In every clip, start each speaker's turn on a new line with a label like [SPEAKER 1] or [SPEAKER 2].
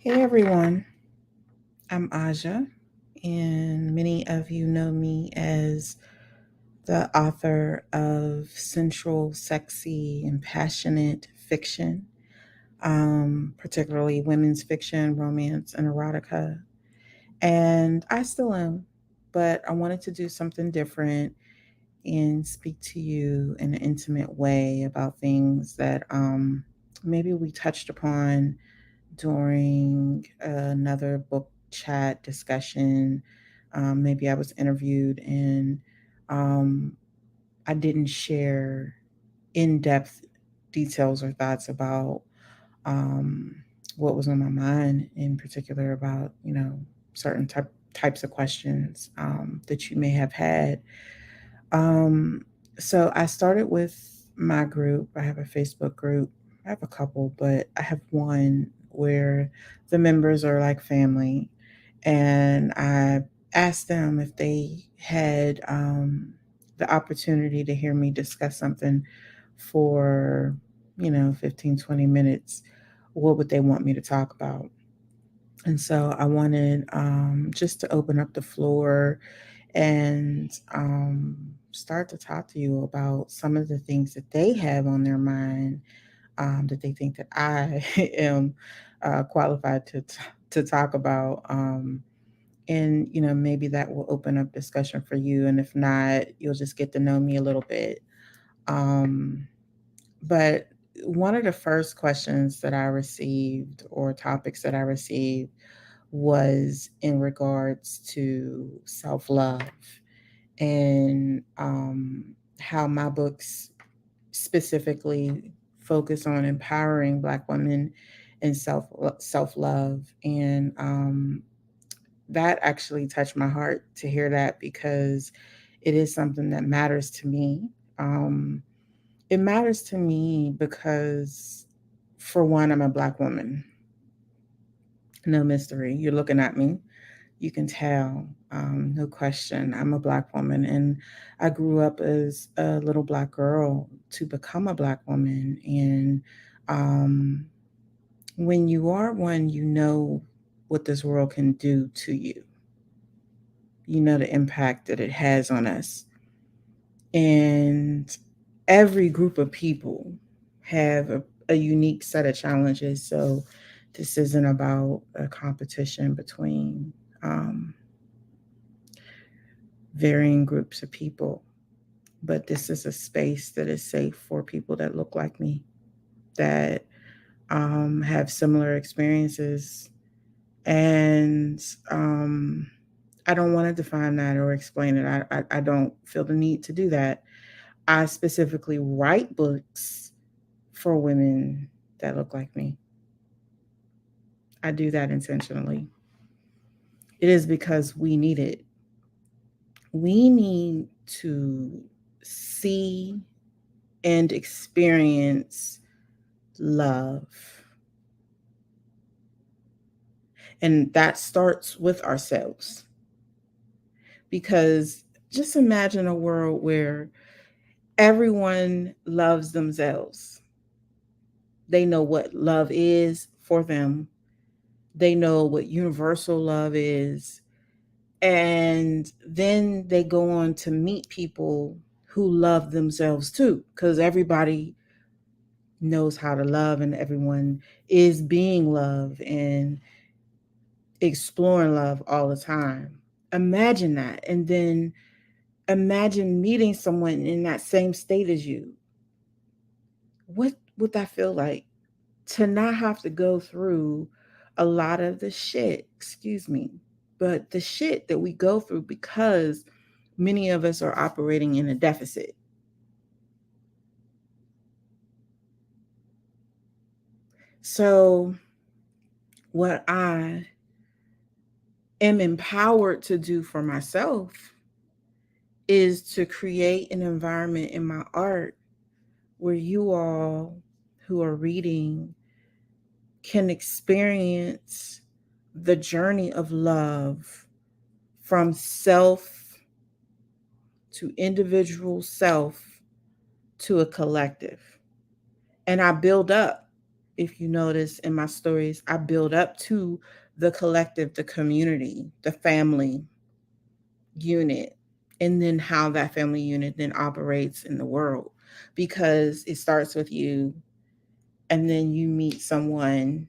[SPEAKER 1] Hey everyone, I'm Aja, and many of you know me as the author of sensual, sexy, and passionate fiction, particularly women's fiction, romance, and erotica. And I still am, but I wanted to do something different and speak to you in an intimate way about things that maybe we touched upon during another book chat discussion. Maybe I was interviewed and um, I didn't share in depth details or thoughts about um, what was on my mind, in particular about, certain types of questions that you may have had. Um, so I started with my group. I have a Facebook group. I have a couple, but I have one where the members are like family. And I asked them if they had the opportunity to hear me discuss something for, 15, 20 minutes. What would they want me to talk about? And so I wanted just to open up the floor and start to talk to you about some of the things that they have on their mind, that they think that I am qualified to talk about. And maybe that will open up discussion for you. And if not, you'll just get to know me a little bit. Um, but one of the first questions that I received, or topics that I received, was in regards to self love, and how my books specifically focus on empowering Black women and self love. And that actually touched my heart to hear that, because it is something that matters to me. Um, it matters to me because, for one, I'm a Black woman. No mystery. You're looking at me. You can tell, no question. I'm a Black woman, and I grew up as a little Black girl to become a Black woman. And um, when you are one, you know what this world can do to you. You know the impact that it has on us. And every group of people have a unique set of challenges. So this isn't about a competition between um, varying groups of people, but this is a space that is safe for people that look like me, that have similar experiences. And I don't want to define that or explain it. I don't feel the need to do that. I specifically write books for women that look like me. I do that intentionally. It is because we need it. We need to see and experience love. And that starts with ourselves. Because just imagine a world where everyone loves themselves. They know what love is for them, they know what universal love is. And then they go on to meet people who love themselves too, because everybody knows how to love, and everyone is being loved and exploring love all the time. Imagine that. And then imagine meeting someone in that same state as you. What would that feel like? To not have to go through a lot of the shit, excuse me, but the shit that we go through, because many of us are operating in a deficit. So, what I am empowered to do for myself is to create an environment in my art where you all who are reading can experience the journey of love, from self to individual self to a collective. And I build up if you notice in my stories, I build up to the collective, the community, the family unit, and then how that family unit then operates in the world. Because it starts with you, and then you meet someone,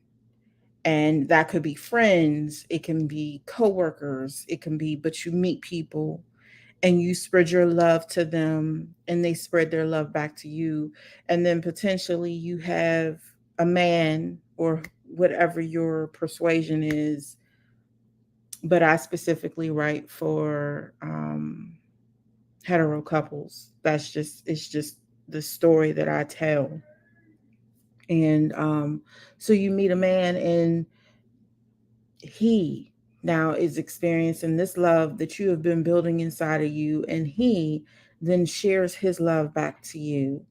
[SPEAKER 1] and that could be friends, it can be coworkers, it can be, but you meet people and you spread your love to them and they spread their love back to you. And then potentially you have a man or whatever your persuasion is, but I specifically write for hetero couples. That's just, it's just the story that I tell. And so you meet a man, and he now is experiencing this love that you have been building inside of you, and he then shares his love back to you.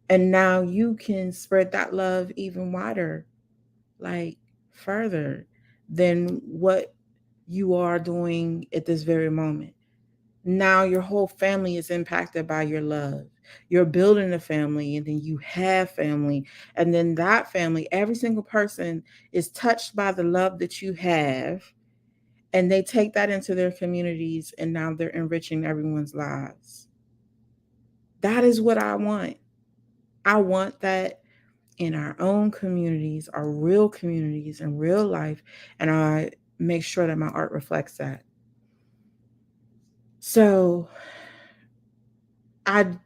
[SPEAKER 1] And now you can spread that love even wider, like further than what you are doing at this very moment. Now your whole family is impacted by your love. You're building a family, and then you have family, and then that family, every single person is touched by the love that you have, and they take that into their communities, and now they're enriching everyone's lives. That is what I want. I want that in our own communities, our real communities in real life, and I make sure that my art reflects that. So I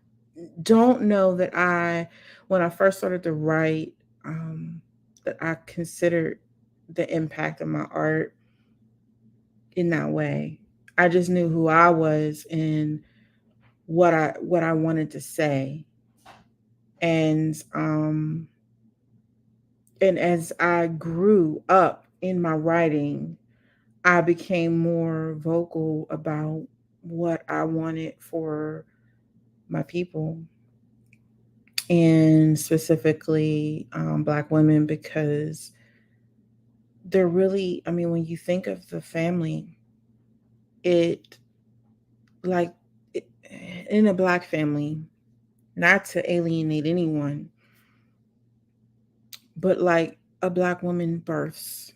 [SPEAKER 1] don't know that when I first started to write, that I considered the impact of my art in that way. I just knew who I was and what I wanted to say. And and as I grew up in my writing, I became more vocal about what I wanted for my people, and specifically Black women, because they're really, I mean, when you think of the family, it like it, in a Black family, not to alienate anyone, but like a Black woman births,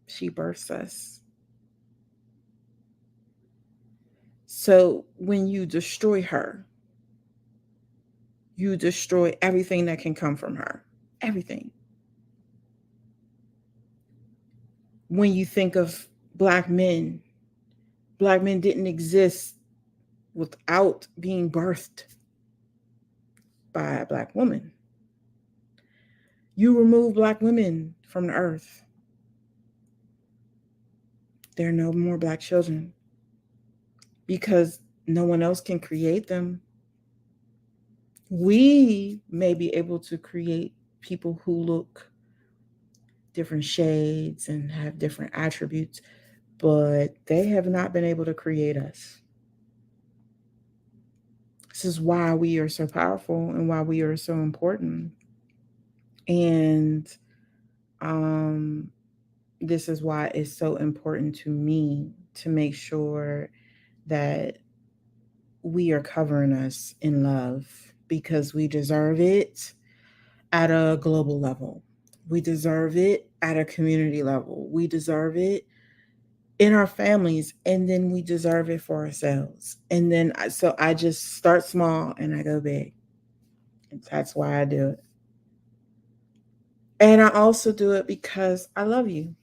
[SPEAKER 1] she births us. So when you destroy her, you destroy everything that can come from her. Everything. When you think of Black men, Black men didn't exist without being birthed by a Black woman. You remove Black women from the earth, there are no more Black children, because no one else can create them. We may be able to create people who look different shades and have different attributes, but they have not been able to create us. This is why we are so powerful and why we are so important. And um, this is why it's so important to me to make sure that we are covering us in love, because we deserve it at a global level. We deserve it at a community level. We deserve it in our families, and then we deserve it for ourselves. And then so I just start small and I go big. And that's why I do it. And I also do it because I love you.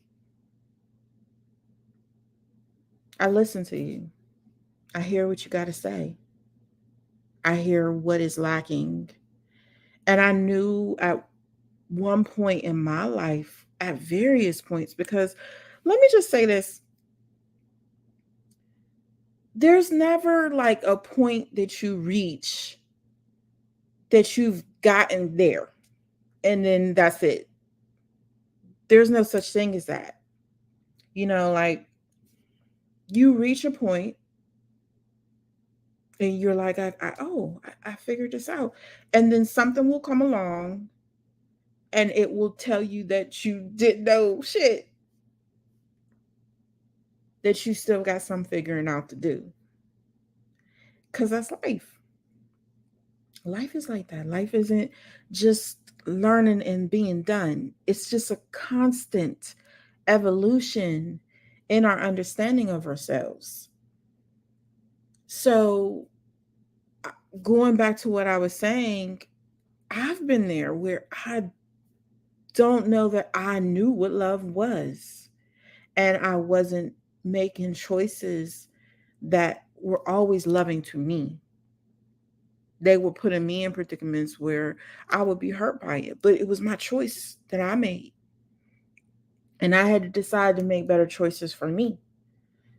[SPEAKER 1] I listen to you. I hear what you got to say. I hear what is lacking. And I knew at one point in my life, at various points, because let me just say this, there's never like a point that you reach that you've gotten there and then that's it. There's no such thing as that. Like you reach a point and you're like, I figured this out. And then something will come along and it will tell you that you didn't know shit, that you still got some figuring out to do. Because that's life. Life is like that. Life isn't just learning and being done. It's just a constant evolution in our understanding of ourselves. So, going back to what I was saying, I've been there where I don't know that I knew what love was. And I wasn't making choices that were always loving to me. They were putting me in predicaments where I would be hurt by it, but it was my choice that I made. And I had to decide to make better choices for me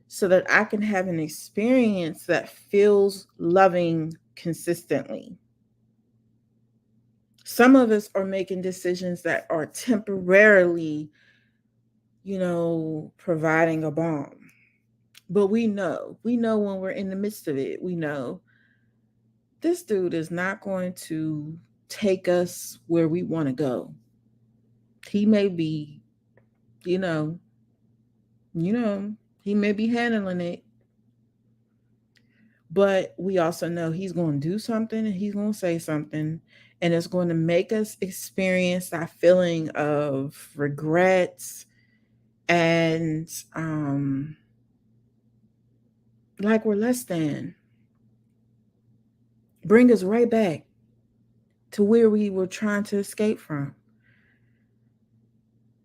[SPEAKER 1] so that I can have an experience that feels loving consistently. Some of us are making decisions that are temporarily, providing a bomb. But we know when we're in the midst of it, we know this dude is not going to take us where we want to go. He may be, you know, you know, he may be handling it, but we also know he's going to do something and he's going to say something, and it's going to make us experience that feeling of regrets and like we're less than, bring us right back to where we were trying to escape from.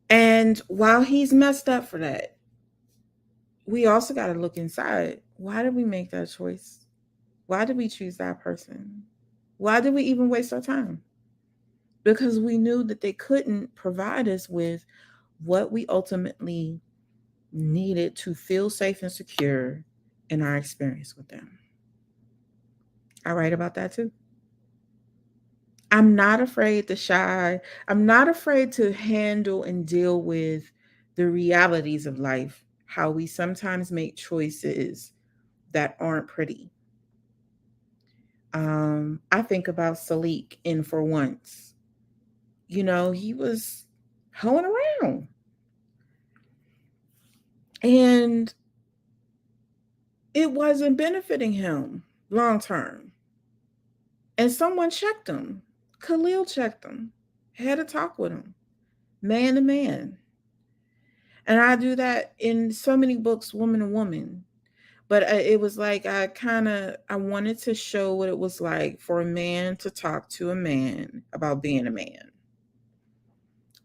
[SPEAKER 1] And while he's messed up for that, we also got to look inside. Why did we make that choice? Why did we choose that person? Why did we even waste our time? Because we knew that they couldn't provide us with what we ultimately needed to feel safe and secure in our experience with them. I write about that too. I'm not afraid to shy. I'm not afraid to handle and deal with the realities of life, how we sometimes make choices that aren't pretty. I think about Salik in For Once. He was hoeing around and it wasn't benefiting him long term. And someone checked him. Khalil checked him, had a talk with him, man to man. And I do that in so many books, woman to woman. But it was like I wanted to show what it was like for a man to talk to a man about being a man.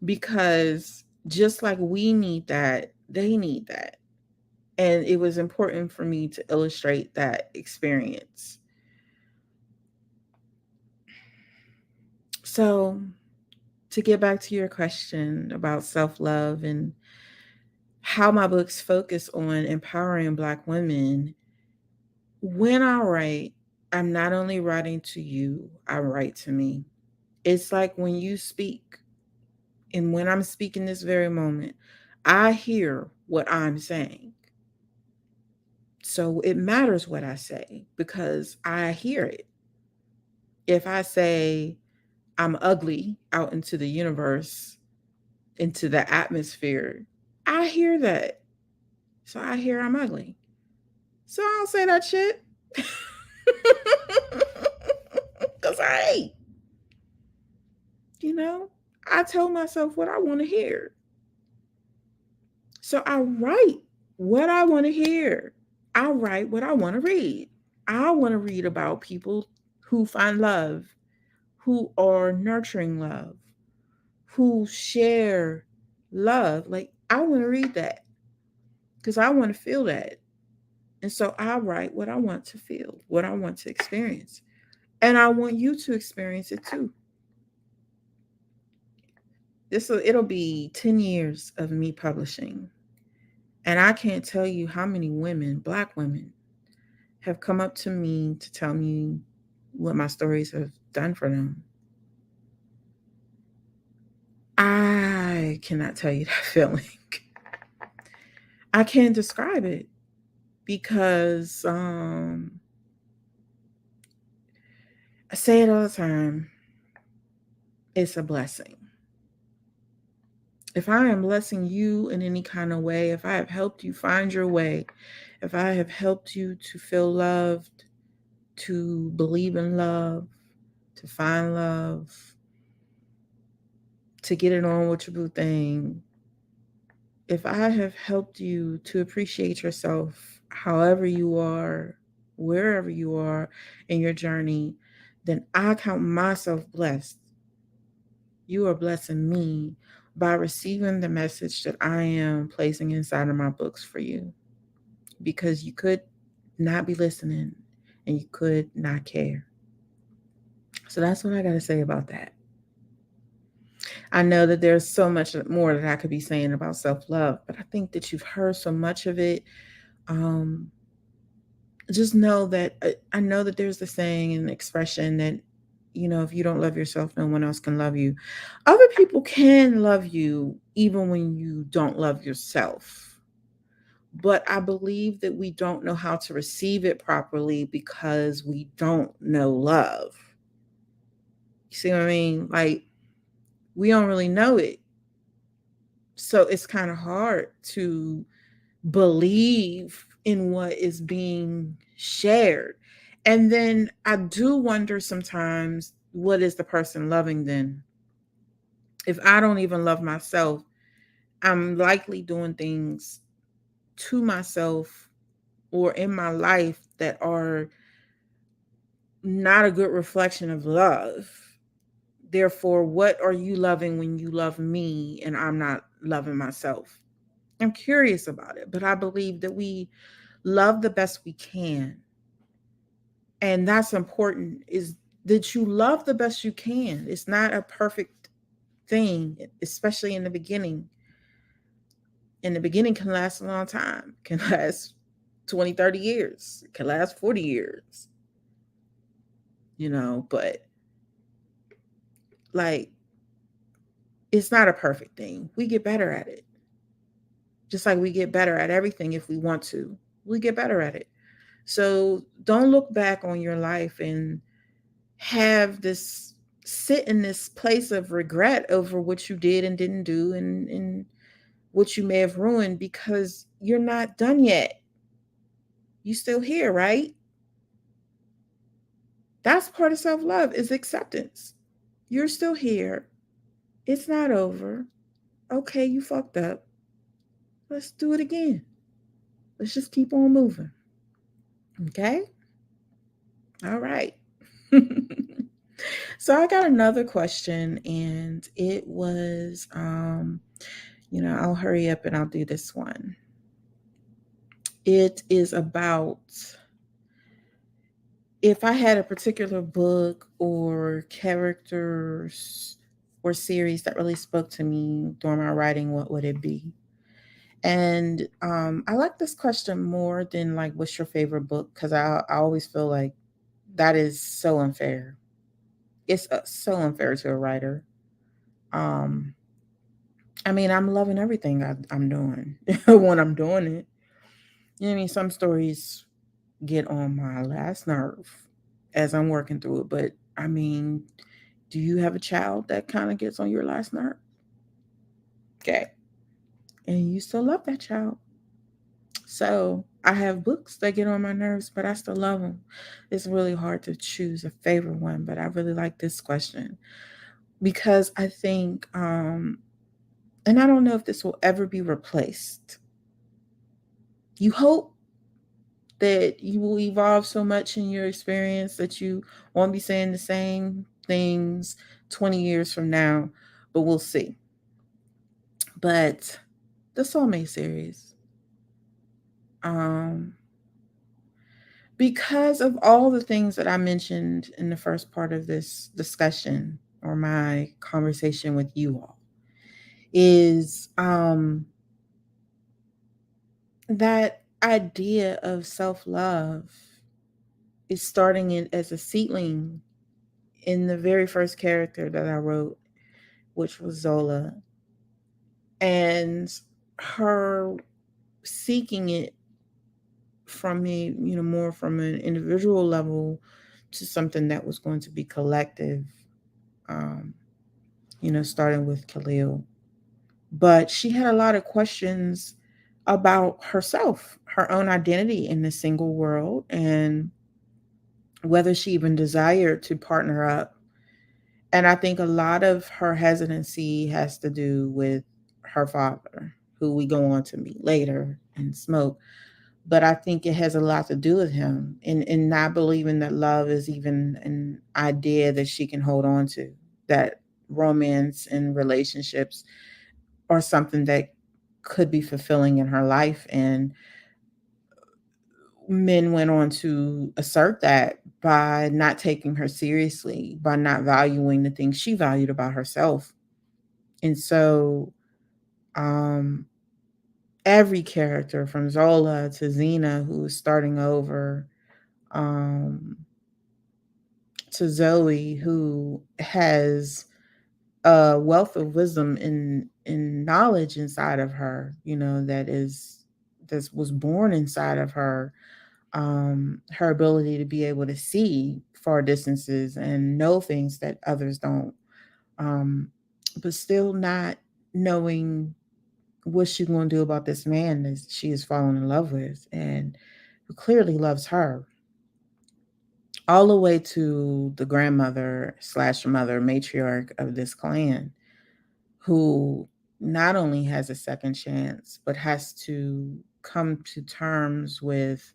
[SPEAKER 1] Because just like we need that, they need that. And it was important for me to illustrate that experience. So, to get back to your question about self love and how my books focus on empowering Black women, when I write, I'm not only writing to you, I write to me. It's like when you speak, and when I'm speaking this very moment, I hear what I'm saying. So it matters what I say because I hear it. If I say I'm ugly out into the universe, into the atmosphere, I hear that. So I hear I'm ugly. So I don't say that shit. Because I hate. You know, I tell myself what I want to hear. So I write what I want to hear. I write what I want to read. I want to read about people who find love, who are nurturing love, who share love. Like, I want to read that because I want to feel that. And so I write what I want to feel, what I want to experience. And I want you to experience it too. It'll be 10 years of me publishing. And I can't tell you how many women, Black women, have come up to me to tell me what my stories have done for them. I cannot tell you that feeling. I can't describe it because I say it all the time. It's a blessing. If I am blessing you in any kind of way, if I have helped you find your way, if I have helped you to feel loved, to believe in love, to find love, to get it on with your boo thing, if I have helped you to appreciate yourself, however you are, wherever you are in your journey, then I count myself blessed. You are blessing me by receiving the message that I am placing inside of my books for you, because you could not be listening and you could not care. So that's what I got to say about that. I know that there's so much more that I could be saying about self love, but I think that you've heard so much of it. Um, just know that I know that there's the saying and expression that, if you don't love yourself, no one else can love you. Other people can love you even when you don't love yourself. But I believe that we don't know how to receive it properly because we don't know love. You see what I mean? Like, we don't really know it. So it's kind of hard to believe in what is being shared. And then I do wonder sometimes, what is the person loving then? If I don't even love myself, I'm likely doing things to myself or in my life that are not a good reflection of love. Therefore, what are you loving when you love me and I'm not loving myself? I'm curious about it, but I believe that we love the best we can. And that's important, is that you love the best you can. It's not a perfect thing, especially in the beginning. In the beginning can last a long time, can last 20, 30 years, can last 40 years, but like, it's not a perfect thing. We get better at it. Just like we get better at everything if we want to. We get better at it. So don't look back on your life and have this sit in this place of regret over what you did and didn't do, and what you may have ruined, because you're not done yet. You still here, right? That's part of self-love, is acceptance. You're still here. It's not over. Okay, you fucked up. Let's do it again. Let's just keep on moving. Okay? All right. So I got another question, and it was I'll hurry up and I'll do this one. It is about, if I had a particular book or characters or series that really spoke to me during my writing, what would it be? And I like this question more than like, what's your favorite book? Because I always feel like that is so unfair. It's so unfair to a writer. Um, I mean, I'm loving everything I'm doing when I'm doing it. You know what I mean? Some stories get on my last nerve as I'm working through it. But I mean, do you have a child that kind of gets on your last nerve? Okay. And you still love that child. So I have books that get on my nerves, but I still love them. It's really hard to choose a favorite one, but I really like this question because I think, and I don't know if this will ever be replaced. You hope that you will evolve so much in your experience that you won't be saying the same things 20 years from now, but we'll see. But the Soulmate series, um, because of all the things that I mentioned in the first part of this discussion or my conversation with you all, is that idea of self love is starting it as a seedling in the very first character that I wrote, which was Zola, and her seeking it from me, more from an individual level to something that was going to be collective, um, starting with Khalil. But she had a lot of questions about herself, her own identity in the single world, and whether she even desired to partner up. And I think a lot of her hesitancy has to do with her father, who we go on to meet later in Smoke. But I think it has a lot to do with him and not believing that love is even an idea that she can hold on to, that romance and relationships are something that could be fulfilling in her life. And men went on to assert that by not taking her seriously, by not valuing the things she valued about herself. And so, um, every character from Zola to Xena, who is starting over, um, to Zoe, who has a wealth of wisdom and knowledge inside of her, that was born inside of her. Her ability to be able to see far distances and know things that others don't, um, but still not knowing what she's going to do about this man that she is falling in love with and who clearly loves her, all the way to the grandmother slash mother matriarch of this clan, who not only has a second chance but has to come to terms with,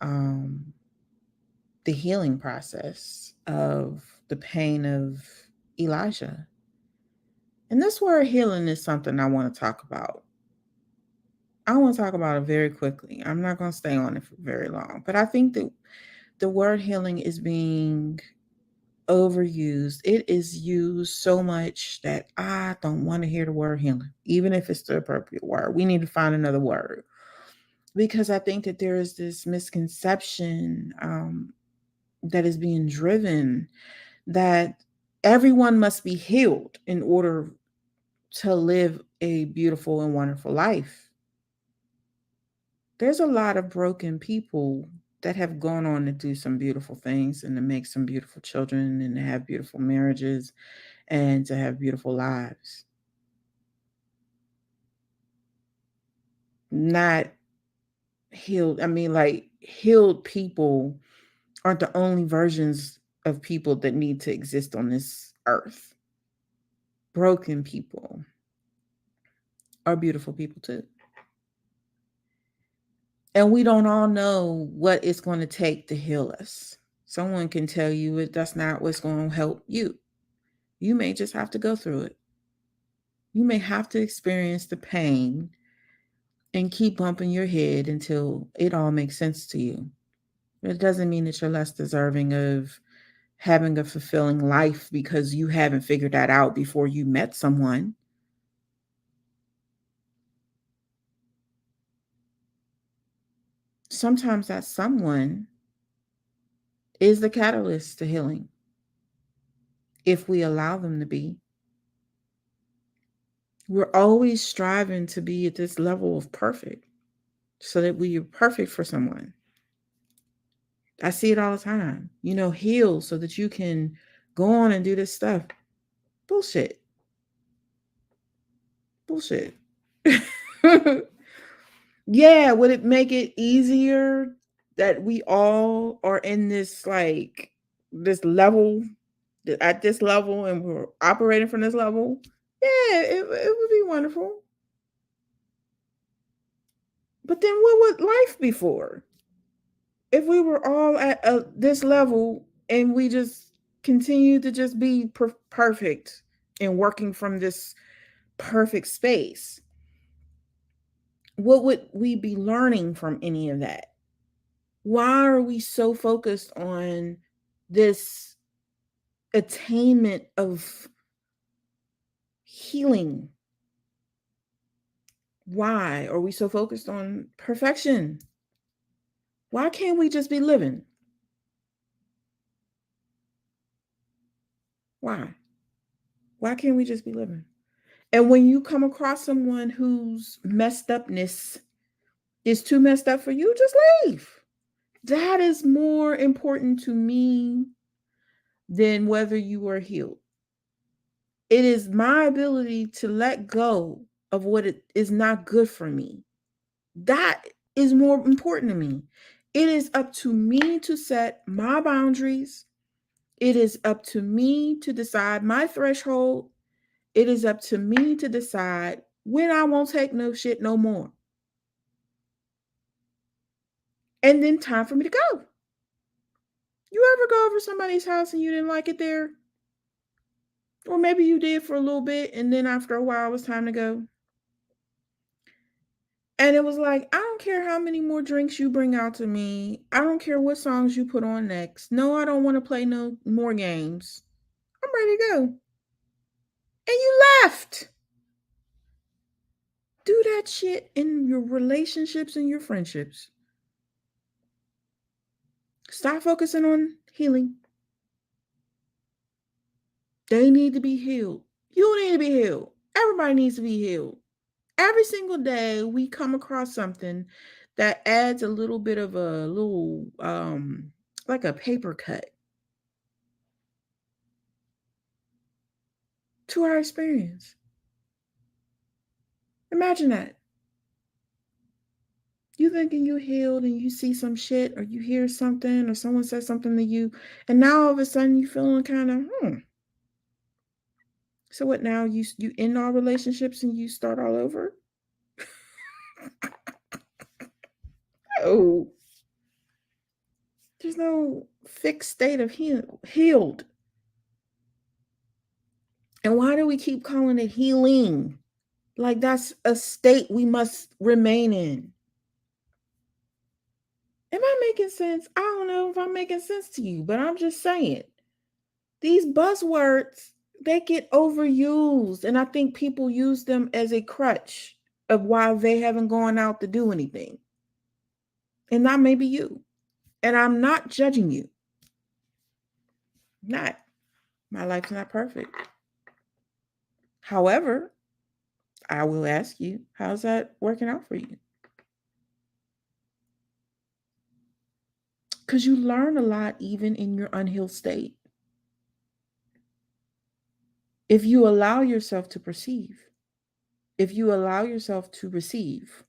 [SPEAKER 1] um, the healing process of the pain of Elijah. And this word healing is something I want to talk about. I want to talk about it very quickly. I'm not going to stay on it for very long, but I think that the word healing is being overused. It is used so much that I don't want to hear the word healing, even if it's the appropriate word. We need to find another word because I think that there is this misconception, that is being driven, that everyone must be healed in order to live a beautiful and wonderful life. There's a lot of broken people that have gone on to do some beautiful things and to make some beautiful children and to have beautiful marriages and to have beautiful lives. Not healed. I mean, like, healed people aren't the only versions of people that need to exist on this earth. Broken people are beautiful people too. And we don't all know what it's going to take to heal us. Someone can tell you that's not what's going to help you. You may just have to go through it. You may have to experience the pain and keep bumping your head until it all makes sense to you. It doesn't mean that you're less deserving of having a fulfilling life because you haven't figured that out before you met someone. Sometimes that someone is the catalyst to healing if we allow them to be. We're always striving to be at this level of perfect so that we are perfect for someone. I see it all the time. Heal so that you can go on and do this stuff. Bullshit. Bullshit. Yeah, would it make it easier that we all are in this, like, this level, at this level, and we're operating from this level? Yeah, it would be wonderful. But then what would life be for? If we were all at this level and we just continue to just be perfect and working from this perfect space, what would we be learning from any of that? Why are we so focused on this attainment of healing? Why are we so focused on perfection? Why can't we just be living? Why? Why can't we just be living? And when you come across someone whose messed upness is too messed up for you, just leave. That is more important to me than whether you are healed. It is my ability to let go of what it is not good for me. That is more important to me. It is up to me to set my boundaries It is up to me to decide my threshold. It is up to me to decide when I won't take no shit no more. And then time for me to go. You ever go over somebody's house and you didn't like it there? Or maybe you did for a little bit and then after a while it was time to go. And it was like, I don't care how many more drinks you bring out to me. I don't care what songs you put on next. No, I don't want to play no more games. I'm ready to go. And you left. Do that shit in your relationships and your friendships. Stop focusing on healing. They need to be healed. You need to be healed. Everybody needs to be healed. Every single day we come across something that adds a little bit of a little like a paper cut to our experience. Imagine that. You thinking you healed and you see some shit or you hear something or someone says something to you and now all of a sudden you feeling kind of So what now? You end all relationships and you start all over? Oh, there's no fixed state of healed. And why do we keep calling it healing? Like that's a state we must remain in. Am I making sense? I don't know if I'm making sense to you, but I'm just saying. These buzzwords, they get overused. And I think people use them as a crutch of why they haven't gone out to do anything. And that may be you. And I'm not judging you. Not. My life's not perfect. However, I will ask you, how's that working out for you? Because you learn a lot even in your unhealed state. If you allow yourself to perceive, if you allow yourself to receive,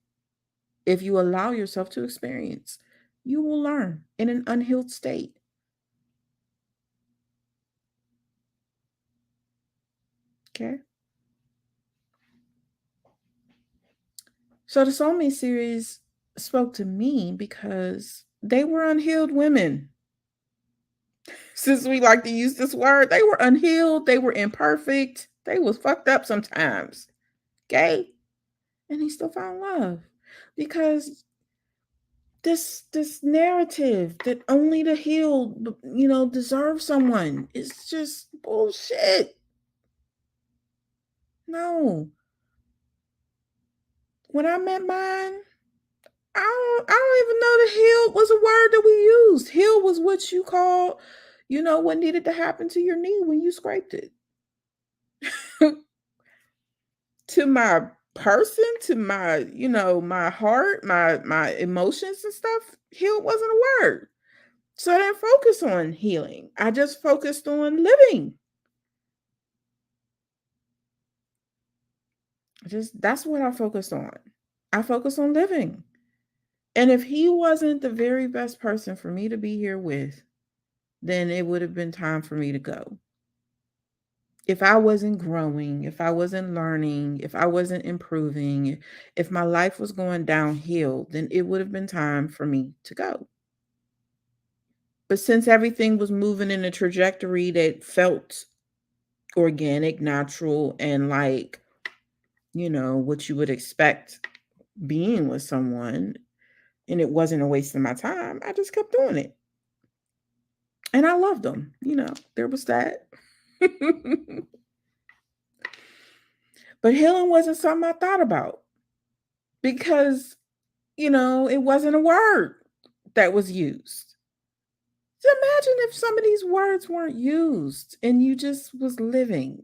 [SPEAKER 1] if you allow yourself to experience, you will learn in an unhealed state. Okay. So the Soulmate series spoke to me because they were unhealed women. Since we like to use this word, they were unhealed, they were imperfect, they was fucked up sometimes. Okay? And he still found love. Because this narrative that only the healed, deserve someone is just bullshit. No. When I met mine, I don't even know that healed was a word that we used. Heal was what you call, what needed to happen to your knee when you scraped it. To my person, to my, my heart, my emotions and stuff, healed wasn't a word. So I didn't focus on healing. I just focused on living. That's what I focused on. I focused on living. And if he wasn't the very best person for me to be here with, then it would have been time for me to go. If I wasn't growing, if I wasn't learning, if I wasn't improving, if my life was going downhill, then it would have been time for me to go. But since everything was moving in a trajectory that felt organic, natural, and like, what you would expect being with someone, and it wasn't a waste of my time, I just kept doing it. And I loved them. There was that. But healing wasn't something I thought about because, it wasn't a word that was used. So imagine if some of these words weren't used and you just was living.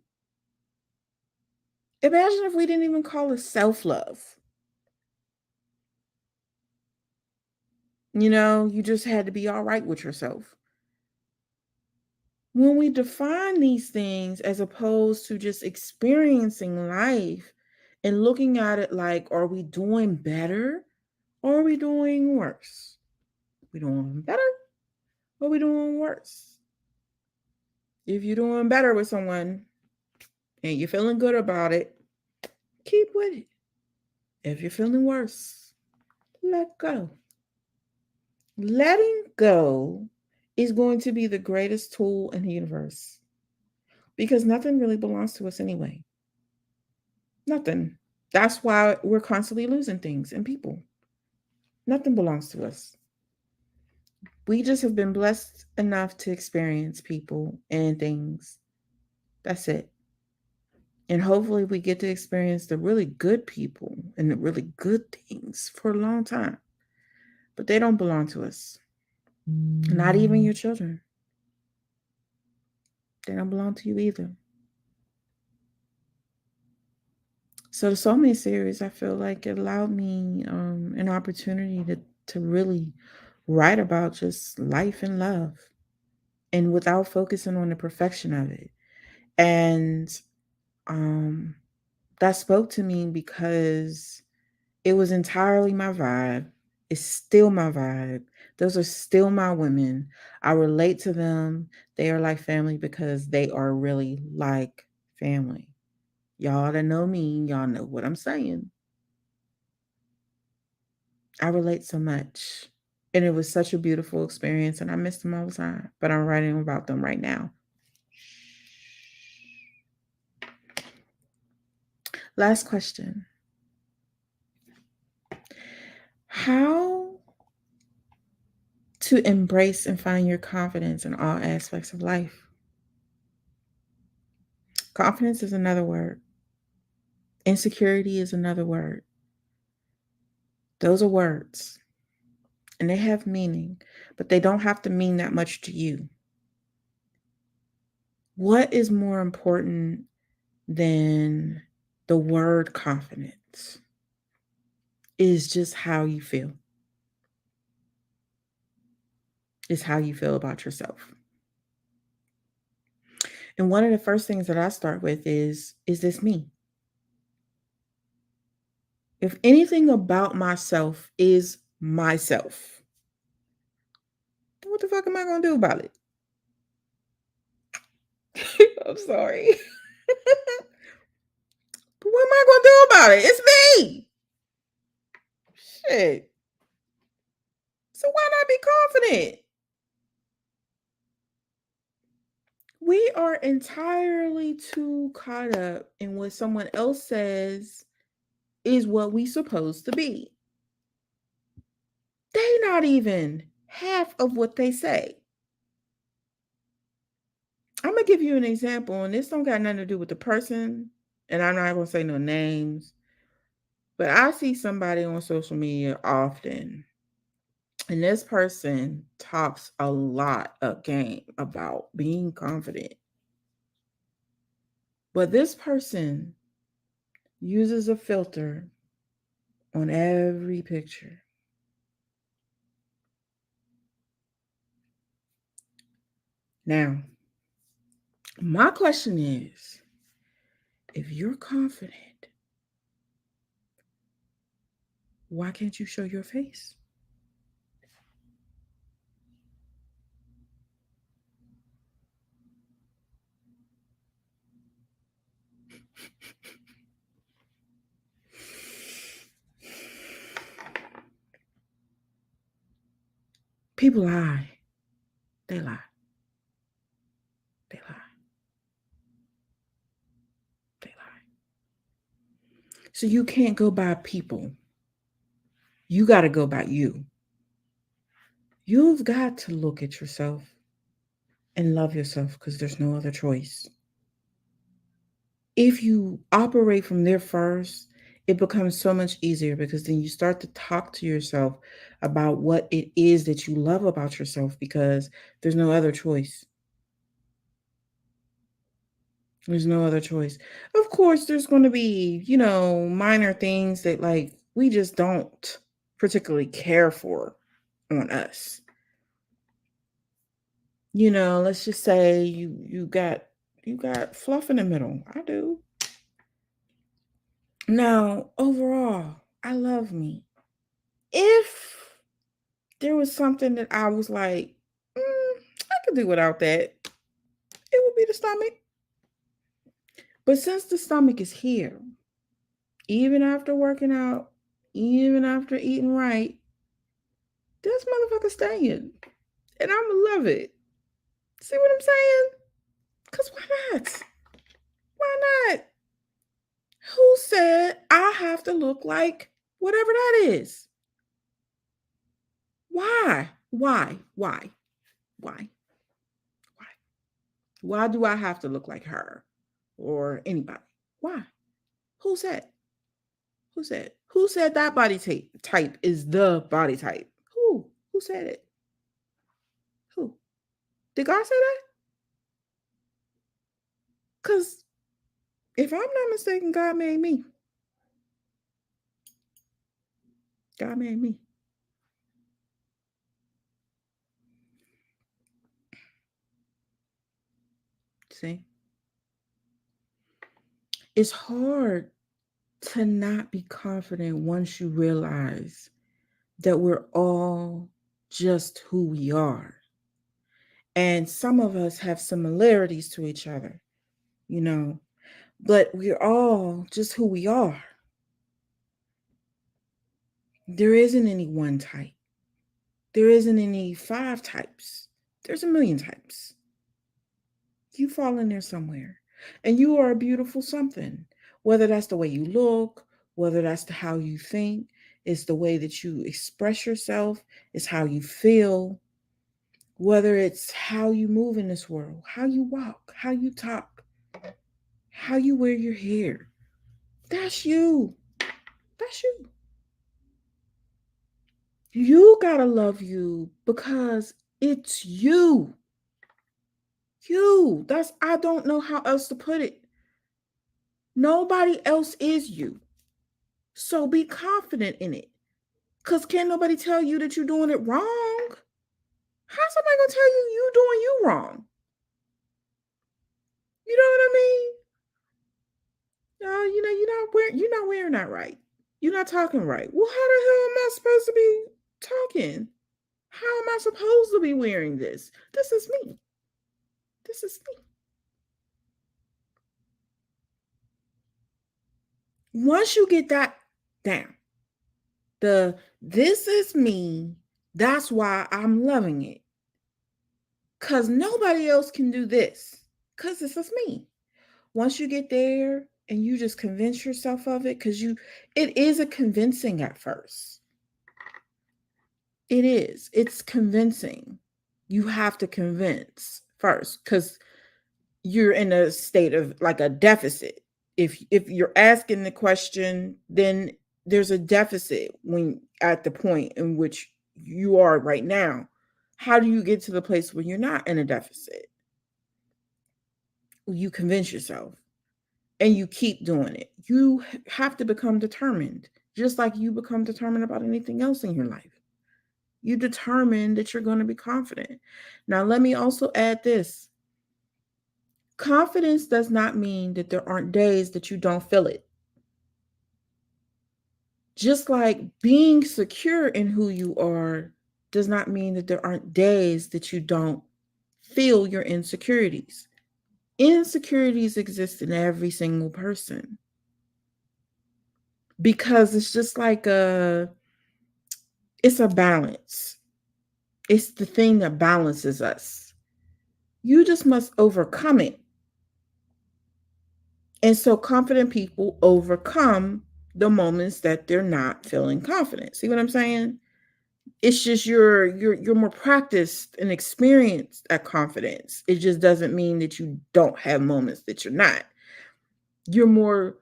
[SPEAKER 1] Imagine if we didn't even call it self-love. You just had to be all right with yourself. When we define these things as opposed to just experiencing life and looking at it like, are we doing better or are we doing worse? We doing better or we doing worse? If you're doing better with someone and you're feeling good about it, keep with it. If you're feeling worse, let go. Letting go is going to be the greatest tool in the universe because nothing really belongs to us anyway. Nothing. That's why we're constantly losing things and people. Nothing belongs to us. We just have been blessed enough to experience people and things. That's it. And hopefully, we get to experience the really good people and the really good things for a long time. But they don't belong to us. Not even your children. They don't belong to you either. So the Soulmate series, I feel like it allowed me an opportunity to really write about just life and love, and without focusing on the perfection of it. And um, that spoke to me because it was entirely my vibe. It's still my vibe. Those are still my women. I relate to them. They are like family because they are really like family. Y'all that know me, y'all know what I'm saying. I relate so much. And it was such a beautiful experience, and I miss them all the time. But I'm writing about them right now. Last question. How to embrace and find your confidence in all aspects of life? Confidence is another word. Insecurity is another word. Those are words, and they have meaning, but they don't have to mean that much to you. What is more important than the word confidence is just how you feel. Is how you feel about yourself. And one of the first things that I start with is this me? If anything about myself is myself, then what the fuck am I going to do about it? I'm sorry. But what am I going to do about it? It's me. Shit. So why not be confident? We are entirely too caught up in what someone else says is what we supposed to be. They not even half of what they say. I'm gonna give you an example, and this don't got nothing to do with the person, and I'm not gonna say no names, but I see somebody on social media often, and this person talks a lot of game about being confident. But this person uses a filter on every picture. Now, my question is, if you're confident, why can't you show your face? People lie. They lie. They lie. They lie. So you can't go by people. You got to go by you. You've got to look at yourself and love yourself because there's no other choice. If you operate from there first, it becomes so much easier because then you start to talk to yourself about what it is that you love about yourself because there's no other choice. There's no other choice. Of course, there's going to be, minor things that like we just don't particularly care for on us. Let's just say you got fluff in the middle. I do. Now, overall, I love me. If there was something that I was like, I could do without that. It will be the stomach. But since the stomach is here, even after working out, even after eating right, this motherfucker staying. And I'ma love it. See what I'm saying? Because why not? Why not? Who said I have to look like whatever that is? Why? Why? Why? Why? Why? Why do I have to look like her or anybody? Why? Who said? Who said? Who said that body type is the body type? Who? Who said it? Who? Did God say that? Because if I'm not mistaken, God made me. God made me. See? It's hard to not be confident once you realize that we're all just who we are. And some of us have similarities to each other, you know, but we're all just who we are. There isn't any one type. There isn't any 5 types. There's a million types. You fall in there somewhere. And you are a beautiful something. Whether that's the way you look, whether that's how you think, it's the way that you express yourself, it's how you feel, whether it's how you move in this world, how you walk, how you talk, how you wear your hair. That's you. That's you. You gotta love you because it's you. You. I don't know how else to put it. Nobody else is you. So be confident in it. Because can't nobody tell you that you're doing it wrong? How's somebody gonna tell you doing you wrong? You know what I mean? You're not wearing that right. You're not talking right. Well, how the hell am I supposed to be talking? How am I supposed to be wearing this? This is me. This is me. Once you get that down, this is me, that's why I'm loving it. Because nobody else can do this. Because this is me. Once you get there and you just convince yourself of it, because it is a convincing at first. It is. It's convincing. You have to convince first because you're in a state of like a deficit. If you're asking the question, then there's a deficit when at the point in which you are right now. How do you get to the place where you're not in a deficit? You convince yourself and you keep doing it. You have to become determined, just like you become determined about anything else in your life. You determine that you're going to be confident. Now, let me also add this. Confidence does not mean that there aren't days that you don't feel it. Just like being secure in who you are does not mean that there aren't days that you don't feel your insecurities. Insecurities exist in every single person because it's just like it's a balance. It's the thing that balances us. You just must overcome it. And so confident people overcome the moments that they're not feeling confident. See what I'm saying? It's just you're more practiced and experienced at confidence. It just doesn't mean that you don't have moments that you're not. You're more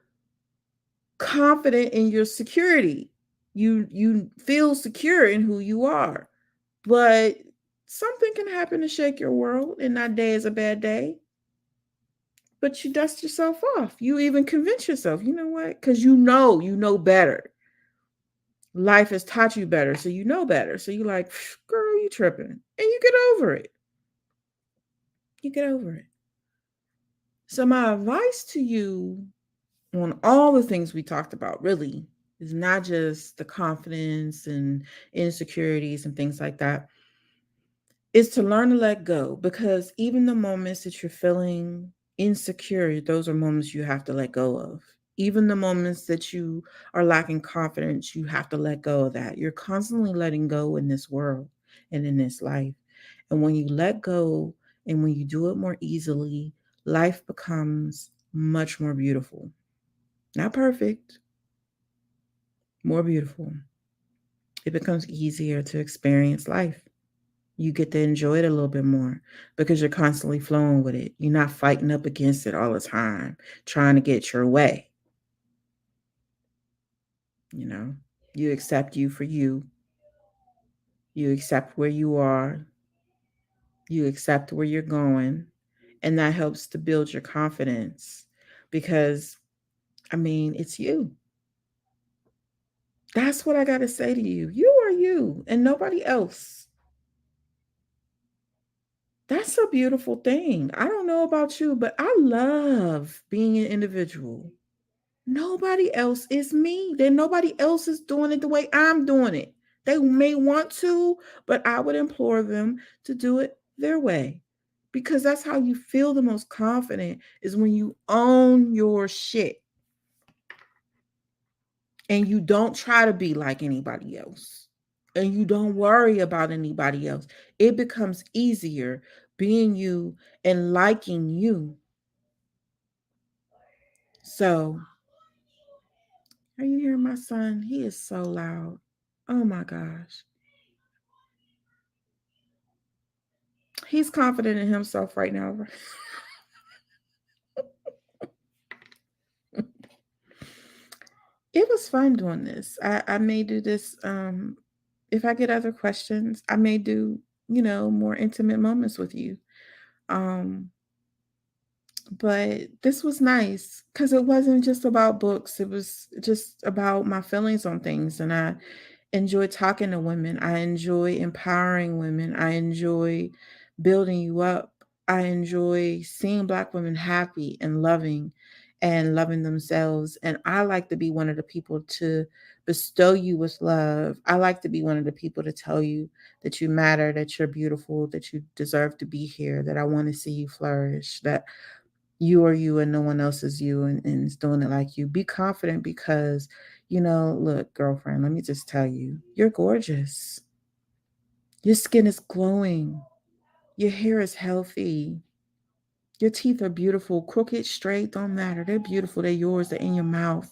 [SPEAKER 1] confident in your security. You feel secure in who you are. But something can happen to shake your world, and that day is a bad day. But you dust yourself off. You even convince yourself, you know what? Because you know better. Life has taught you better, so you know better. So you're like, girl, you tripping. And you get over it. You get over it. So my advice to you on all the things we talked about really is not just the confidence and insecurities and things like that. is to learn to let go, because even the moments that you're feeling insecure, those are moments you have to let go of. Even the moments that you are lacking confidence, you have to let go of that. You're constantly letting go in this world and in this life. And when you let go and when you do it more easily, life becomes much more beautiful. Not perfect, more beautiful. It becomes easier to experience life. You get to enjoy it a little bit more because you're constantly flowing with it. You're not fighting up against it all the time, trying to get your way. You know, you accept you for you. You accept where you are. You accept where you're going. And that helps to build your confidence because, I mean, it's you. That's what I got to say to you. You are you and nobody else. That's a beautiful thing. I don't know about you, but I love being an individual. Nobody else is me. Then nobody else is doing it the way I'm doing it. They may want to, but I would implore them to do it their way. Because that's how you feel the most confident, is when you own your shit and you don't try to be like anybody else and you don't worry about anybody else. It becomes easier being you and liking you. So, are you hearing my son? He is so loud. Oh my gosh. He's confident in himself right now. It was fun doing this. I may do this. If I get other questions, I may do, more intimate moments with you. Um, but this was nice because it wasn't just about books. It was just about my feelings on things. And I enjoy talking to women. I enjoy empowering women. I enjoy building you up. I enjoy seeing Black women happy and loving themselves. And I like to be one of the people to bestow you with love. I like to be one of the people to tell you that you matter, that you're beautiful, that you deserve to be here, that I want to see you flourish, that you are you and no one else is you and is doing it like you. Be confident because, look, girlfriend, let me just tell you, you're gorgeous. Your skin is glowing. Your hair is healthy. Your teeth are beautiful. Crooked, straight, don't matter. They're beautiful. They're yours. They're in your mouth.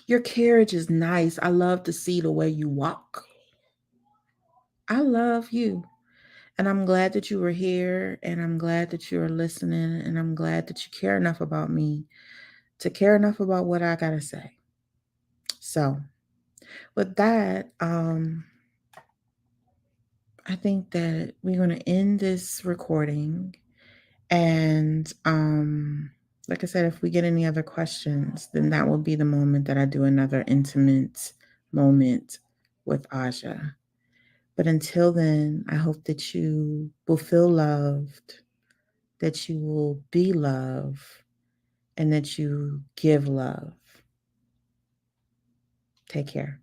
[SPEAKER 1] Your carriage is nice. I love to see the way you walk. I love you. And I'm glad that you were here. And I'm glad that you are listening. And I'm glad that you care enough about me to care enough about what I got to say. So, with that, I think that we're going to end this recording. And like I said, if we get any other questions, then that will be the moment that I do another intimate moment with Aja. But until then, I hope that you will feel loved, that you will be loved, and that you give love. Take care.